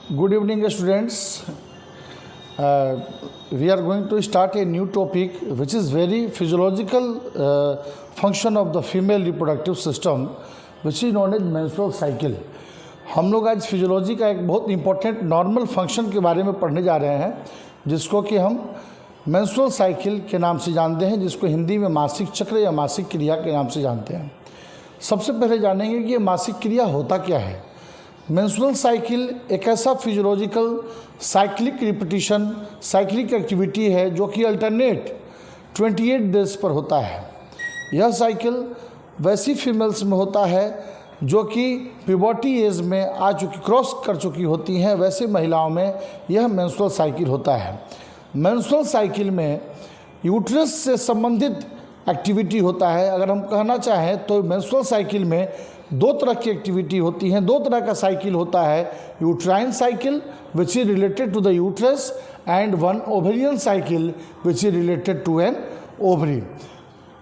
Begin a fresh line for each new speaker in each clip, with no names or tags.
Good evening, students. We are going to start a new topic which is very physiological function of the female reproductive system, which is known as menstrual cycle. हम लोग आज physiology का एक बहुत important normal function के बारे में पढ़ने जा रहे हैं, जिसको कि हम मेंस्ट्रुअल साइकिल के नाम से जानते हैं, जिसको हिंदी में मासिक चक्र या मासिक क्रिया के नाम से जानते हैं। सबसे पहले जानेंगे कि ये मासिक क्रिया होता क्या है। मेंस्ट्रुअल साइकिल एक ऐसा physiological cyclic repetition, cyclic activity है जो कि अल्टरनेट 28 डेज पर होता है। यह साइकिल वैसी फीमेल्स में होता है जो कि प्यूबर्टी एज में आ चुकी, क्रॉस कर चुकी होती हैं, वैसे महिलाओं में यह मेंस्ट्रुअल साइकिल होता है। मेंस्ट्रुअल साइकिल में यूट्रस से संबंधित एक्टिविटी होता है। अगर हम कहना चाहें तो मेंस्ट्रुअल साइकिल में दो तरह की एक्टिविटी होती हैं, दो तरह का साइकिल होता है। Uterine cycle which is related to the uterus and one ovarian cycle which is related to an ovary.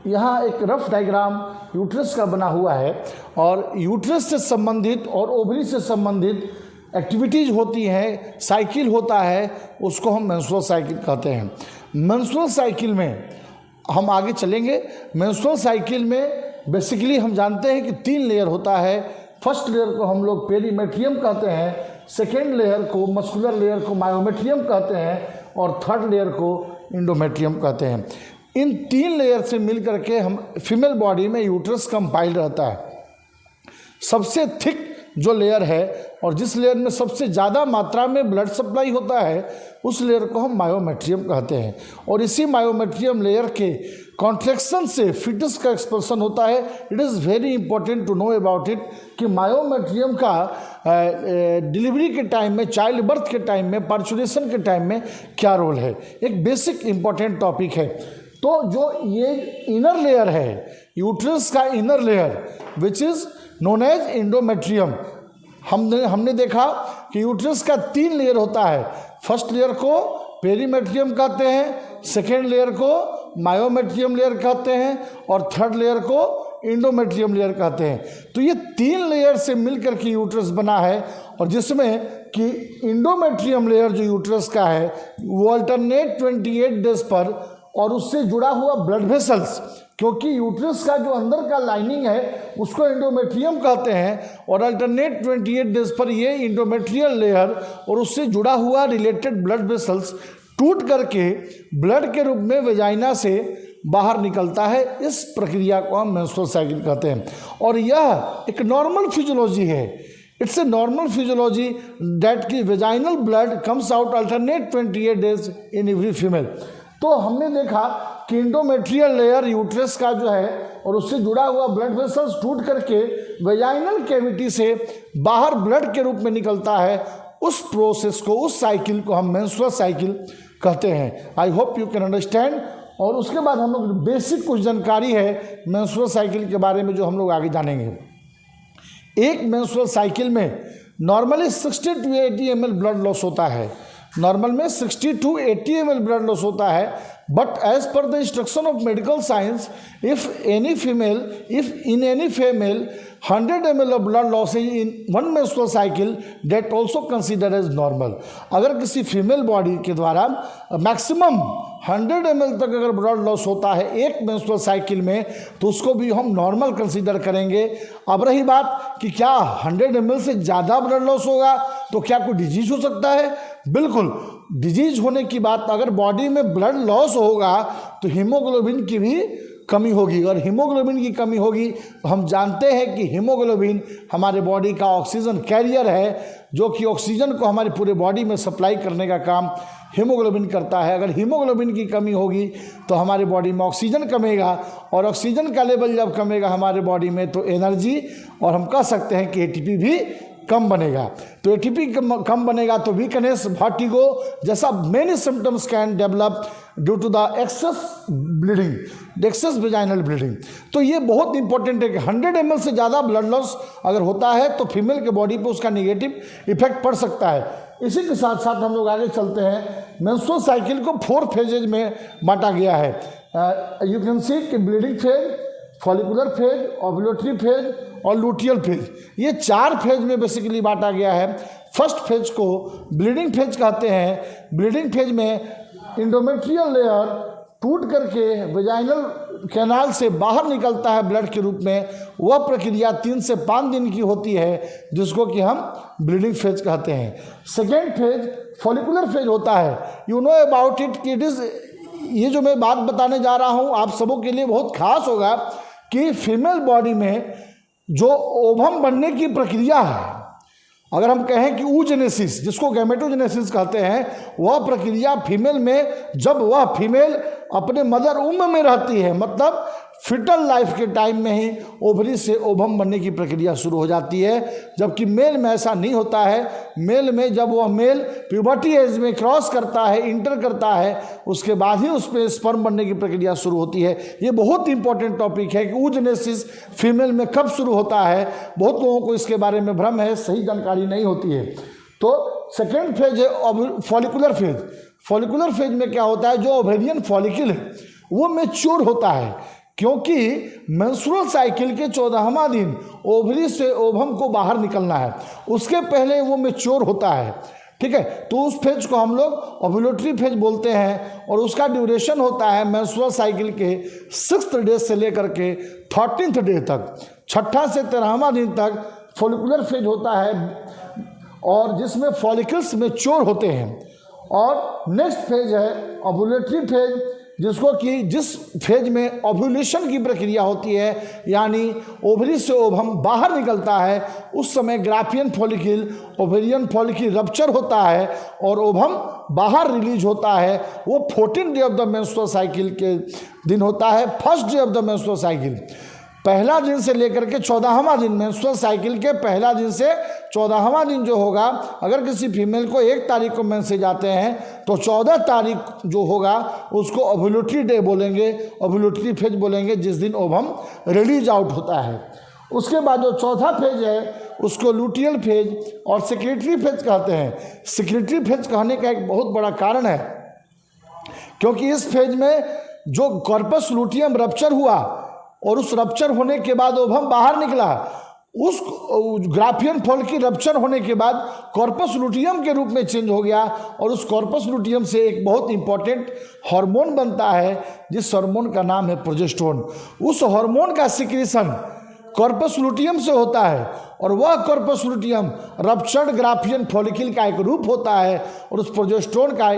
यहाँ एक रफ डायग्राम यूट्रस का बना हुआ है और यूट्रस से संबंधित और ओवरी से संबंधित एक्टिविटीज़ होती हैं, साइकिल होता है, उसको हम मेंस्ट्रुअल साइकिल कहते हैं। मेंस्ट्रुअल साइकिल में हम आगे चलेंगे। मेंस्ट्रुअल साइकिल में बेसिकली हम जानते हैं कि 3 लेयर होता है। फर्स्ट लेयर को हम लोग पेरीमेट्रियम कहते हैं, सेकेंड लेयर को मस्कुलर लेयर को मायोमेट्रियम कहते हैं और थर्ड लेयर को इंडोमेट्रियम कहते हैं। इन 3 लेयर से मिल करके हम फीमेल बॉडी में यूट्रस कंपाइल्ड रहता है। सबसे थिक जो लेयर है और जिस लेयर में सबसे ज़्यादा मात्रा में ब्लड सप्लाई होता है, उस लेयर को हम मायोमेट्रियम कहते हैं। और इसी मायोमेट्रियम लेयर के कॉन्ट्रैक्शन से फिटस का एक्सप्रेशन होता है। It is very important to know about it कि मायोमेट्रियम का डिलीवरी के टाइम में, चाइल्ड बर्थ के टाइम में, पार्चुरेशन के टाइम में क्या रोल है। एक बेसिक इंपॉर्टेंट टॉपिक है। तो जो ये इनर लेयर है, यूट्रस का inner layer which is known as endometrium, हमने देखा कि यूट्रस का 3 लेयर होता है। फर्स्ट लेयर को पेरीमेट्रियम कहते हैं, सेकेंड लेयर को मायोमेट्रियम लेयर कहते हैं और थर्ड लेयर को इंडोमेट्रियम लेयर कहते हैं। तो ये 3 लेयर से मिलकर के यूट्रस बना है और जिसमें कि इंडोमेट्रियम लेयर जो यूट्रस का है वो अल्टरनेट 28 डेज पर और उससे जुड़ा हुआ ब्लड वेसल्स, क्योंकि यूट्रस का जो अंदर का लाइनिंग है उसको इंडोमेट्रियम कहते हैं और अल्टरनेट 28 डेज पर ये इंडोमेट्रियल लेयर और उससे जुड़ा हुआ रिलेटेड ब्लड वेसल्स टूट करके ब्लड के रूप में वेजाइना से बाहर निकलता है। इस प्रक्रिया को हम मेंस्ट्रुअल साइकिल कहते हैं और यह एक नॉर्मल फिजियोलॉजी है। It's a normal physiology that की vaginal blood comes out alternate 28 days in every female. तो हमने देखा कि इंडोमेट्रियल लेयर यूट्रस का जो है और उससे जुड़ा हुआ ब्लड वेसल्स टूट करके वेजाइनल कैविटी से बाहर ब्लड के रूप में निकलता है। उस प्रोसेस को, उस साइकिल को हम मेंस्ट्रुअल साइकिल कहते हैं। I hope you can understand. और उसके बाद हम लोग बेसिक कुछ जानकारी है मेंस्ट्रुअल साइकिल के बारे में जो हम लोग आगे जानेंगे। एक मेंस्ट्रुअल साइकिल में normally 60 to 80 ml blood loss होता है। नॉर्मल में 60 to 80 ml ब्लड लॉस होता है। But as per the instruction of medical science, if in any female 100 ml of blood loss in one menstrual cycle that also consider as normal. अगर किसी female body के द्वारा maximum 100 ml तक अगर blood loss होता है एक menstrual cycle में, तो उसको भी हम नॉर्मल कंसीडर करेंगे। अब रही बात कि क्या 100 ml से ज़्यादा ब्लड लॉस होगा तो क्या कोई डिजीज हो सकता है? बिल्कुल, डिजीज होने की बात, अगर बॉडी में ब्लड लॉस होगा तो हीमोग्लोबिन की भी कमी होगी और हीमोग्लोबिन की कमी होगी तो हम जानते हैं कि हीमोग्लोबिन हमारे बॉडी का ऑक्सीजन कैरियर है, जो कि ऑक्सीजन को हमारे पूरे बॉडी में सप्लाई करने का काम हीमोग्लोबिन करता है। अगर हीमोग्लोबिन की कमी होगी तो हमारे बॉडी में ऑक्सीजन कमेगा और ऑक्सीजन का लेवल जब कमेगा हमारे बॉडी में तो एनर्जी और हम कह सकते हैं कि एटीपी भी कम बनेगा। तो एटीपी कम बनेगा तो वीकनेस, वर्टिगो जैसा many symptoms can develop due to the excess bleeding, excess vaginal bleeding. तो ये बहुत इंपॉर्टेंट है कि 100 ml से ज़्यादा ब्लड लॉस अगर होता है तो फीमेल के बॉडी पे उसका नेगेटिव इफेक्ट पड़ सकता है। इसी के साथ साथ हम लोग आगे चलते हैं। मेंस्ट्रुअल साइकिल को 4 फेजेज में बांटा गया है। यू कैन सी कि bleeding phase, follicular phase, ovulatory phase और लुटियल फेज, ये 4 फेज में बेसिकली बांटा गया है। फर्स्ट फेज को ब्लीडिंग फेज कहते हैं। ब्लीडिंग फेज में इंडोमेट्रियल लेयर टूट करके वेजाइनल कैनाल से बाहर निकलता है ब्लड के रूप में। वह प्रक्रिया 3 से 5 दिन की होती है, जिसको कि हम ब्लीडिंग फेज कहते हैं। सेकेंड फेज फॉलिकुलर फेज होता है। यू नो अबाउट इट कि इट इज़, ये जो मैं बात बताने जा रहा हूँ आप सबों के लिए बहुत खास होगा कि फीमेल बॉडी में जो ओवम बनने की प्रक्रिया है, अगर हम कहें कि oogenesis, जिसको गैमेटोजेनेसिस कहते हैं, वह प्रक्रिया फीमेल में, जब वह फीमेल अपने मदर उम्र में रहती है, मतलब फिटल लाइफ के टाइम में ही ओवरी से ओवम बनने की प्रक्रिया शुरू हो जाती है। जबकि मेल में ऐसा नहीं होता है। मेल में जब वह मेल प्यूबर्टी एज में क्रॉस करता है, इंटर करता है, उसके बाद ही उसमें स्पर्म बनने की प्रक्रिया शुरू होती है। ये बहुत इंपॉर्टेंट टॉपिक है कि oogenesis फीमेल में कब शुरू होता है। बहुत लोगों को इसके बारे में भ्रम है, सही जानकारी नहीं होती है। तो सेकेंड फेज है फॉलिकुलर फेज। फॉलिकुलर फेज में क्या होता है, जो ओवेरियन फॉलिकल है वो मैच्योर होता है, क्योंकि मेंस्ट्रुअल साइकिल के 14वां दिन ओवरी से ओवम को बाहर निकलना है, उसके पहले वो मैच्योर होता है। ठीक है, तो उस फेज को हम लोग ओव्यूलेटरी फेज बोलते हैं और उसका ड्यूरेशन होता है मेंस्ट्रुअल साइकिल के 6th डे से लेकर के 13th डे तक। 6ठा से 13वां दिन तक फॉलिकुलर फेज होता है, और जिसमें फॉलिकल्स मैच्योर होते हैं। और नेक्स्ट फेज है ओव्यूलेटरी फेज, जिसको कि जिस फेज में ओव्यूलेशन की प्रक्रिया होती है, यानी ओवरी से ओवम बाहर निकलता है, उस समय Graafian follicle ovarian follicle rupture होता है और ओवम बाहर रिलीज होता है। वो 14 day of the menstrual cycle के दिन होता है। First day of the menstrual cycle, पहला दिन से लेकर के 14वां दिन, मेंस्ट्रुअल साइकिल के पहला दिन से 14वां दिन जो होगा, अगर किसी फीमेल को 1 तारीख को मेंसेज आते हैं तो 14 तारीख जो होगा उसको ओव्यूलेटरी डे बोलेंगे, ओव्यूलेटरी फेज बोलेंगे, जिस दिन ओवम रिलीज आउट होता है। उसके बाद जो चौथा फेज है उसको लुटियल फेज और सेक्रेटरी फेज कहते हैं। सेक्रेटरी फेज कहने का एक बहुत बड़ा कारण है, क्योंकि इस फेज में जो कॉर्पस लुटियम रप्चर हुआ और उस रप्चर होने के बाद ओवम बाहर निकला, उस ग्राफियन फॉलिकल रप्चर होने के बाद कॉर्पस लुटियम के रूप में चेंज हो गया, और उस कॉर्पस लुटियम से एक बहुत इंपॉर्टेंट हार्मोन बनता है, जिस हार्मोन का नाम है प्रोजेस्टेरोन। उस हार्मोन का सिक्रीशन कॉर्पस लुटियम से होता है, और वह corpus luteum ruptured Graafian follicle का एक रूप होता है। और उस प्रोजेस्टेरोन का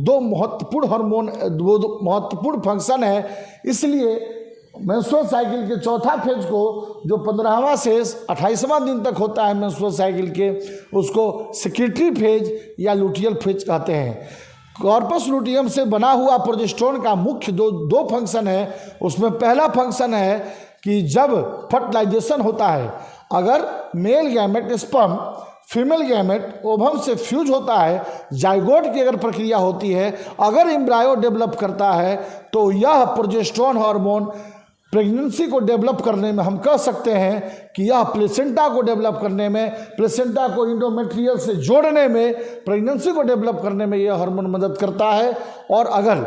2 महत्वपूर्ण हार्मोन, 2 महत्वपूर्ण फंक्शन है। इसलिए मेंस्ट्रुअल साइकिल के चौथा फेज को, जो 15वां से 28वां दिन तक होता है मेंस्ट्रुअल साइकिल के, उसको सेक्रेटरी फेज या लुटियल फेज कहते हैं। कॉर्पस लुटियम से बना हुआ प्रोजेस्टेरोन का मुख्य 2 फंक्शन है। उसमें पहला फंक्शन है कि जब फर्टिलाइजेशन होता है, अगर male gamete sperm female gamete ovum से फ्यूज होता है, जाइगोट की अगर प्रक्रिया होती है, अगर एम्ब्रायो डेवलप करता है, तो यह प्रोजेस्टेरोन हार्मोन प्रेगनेंसी को डेवलप करने में, हम कह सकते हैं कि यह प्लेसेंटा को डेवलप करने में, प्लेसेंटा को इंडोमेट्रियल से जोड़ने में, प्रेगनेंसी को डेवलप करने में यह हार्मोन मदद करता है। और अगर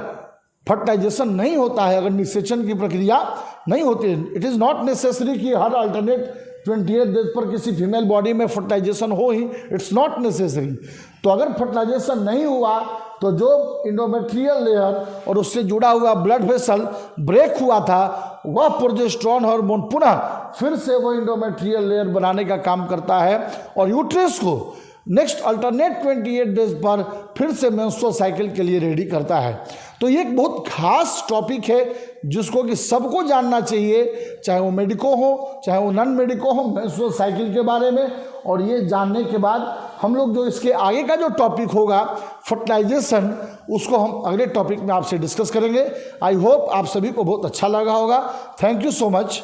फर्टिलाइजेशन नहीं होता है, अगर निषेचन की प्रक्रिया नहीं होती है, इट इज़ नॉट नेसेसरी कि हर अल्टरनेट 28 डेज पर किसी फीमेल बॉडी में फर्टिलाइजेशन हो ही, इट्स नॉट नेसेसरी। तो अगर फर्टिलाइजेशन नहीं हुआ तो जो इंडोमेट्रियल लेयर और उससे जुड़ा हुआ ब्लड वेसल ब्रेक हुआ था, वह प्रोजेस्टेरोन हार्मोन पुनः फिर से वो इंडोमेट्रियल लेयर बनाने का काम करता है और यूट्रस को नेक्स्ट अल्टरनेट 28 डेज पर फिर से मेंस्ट्रुअल साइकिल के लिए रेडी करता है। तो ये एक बहुत खास टॉपिक है जिसको कि सबको जानना चाहिए, चाहे वो मेडिको हो चाहे वो नॉन मेडिको हो, मेंस्ट्रुअल साइकिल के बारे में। और ये जानने के बाद हम लोग जो इसके आगे का जो टॉपिक होगा फर्टिलाइजेशन, उसको हम अगले टॉपिक में आपसे डिस्कस करेंगे। आई होप आप सभी को बहुत अच्छा लगा होगा। Thank you so much.